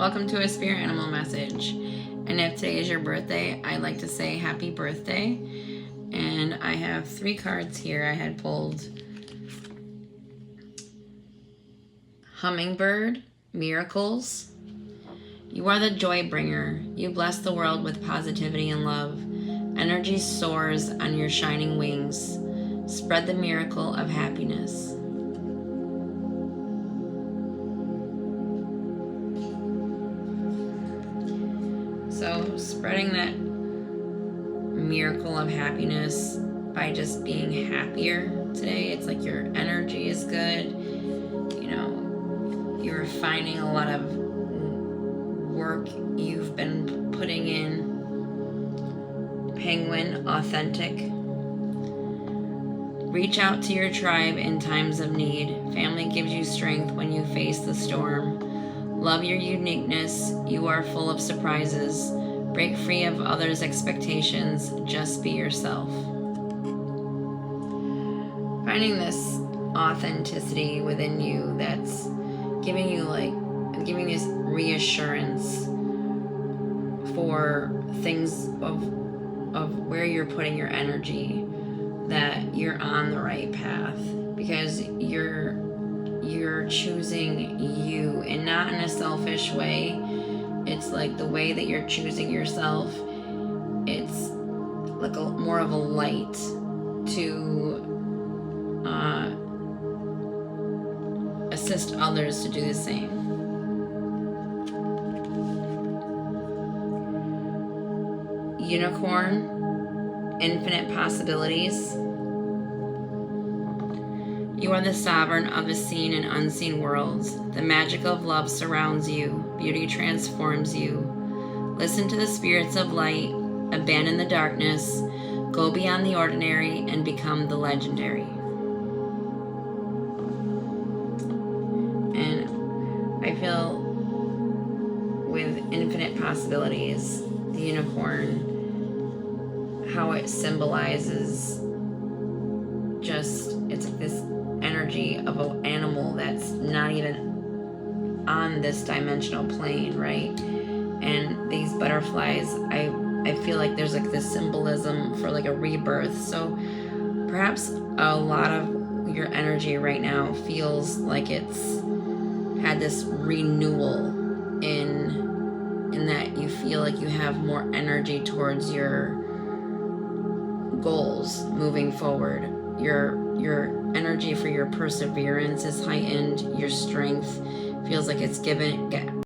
Welcome to a spirit animal message. And if today is your birthday, I'd like to say happy birthday. And I have 3 cards here. I had pulled Hummingbird, Miracles. You are the joy bringer. You bless the world with positivity and love. Energy soars on your shining wings. Spread the miracle of happiness. So spreading that miracle of happiness by just being happier today. It's like your energy is good. You know, you're finding a lot of work you've been putting in. Penguin, authentic. Reach out to your tribe in times of need. Family gives you strength when you face the storm. Love your uniqueness. You are full of surprises. Break free of others' expectations. Just be yourself. Finding this authenticity within you that's giving you this reassurance for things of where you're putting your energy, that you're on the right path because you're choosing you, and not in a selfish way. It's like the way that you're choosing yourself, it's like more of a light to assist others to do the same. Unicorn, infinite possibilities. You are the sovereign of the seen and unseen worlds. The magic of love surrounds you. Beauty transforms you. Listen to the spirits of light. Abandon the darkness. Go beyond the ordinary and become the legendary. And I feel with infinite possibilities, the unicorn, how it symbolizes it's like this energy of an animal that's not even on this dimensional plane, right? And these butterflies, I feel like there's like this symbolism for like a rebirth. So perhaps a lot of your energy right now feels like it's had this renewal in that you feel like you have more energy towards your goals moving forward. Your energy for your perseverance is heightened. Your strength feels like it's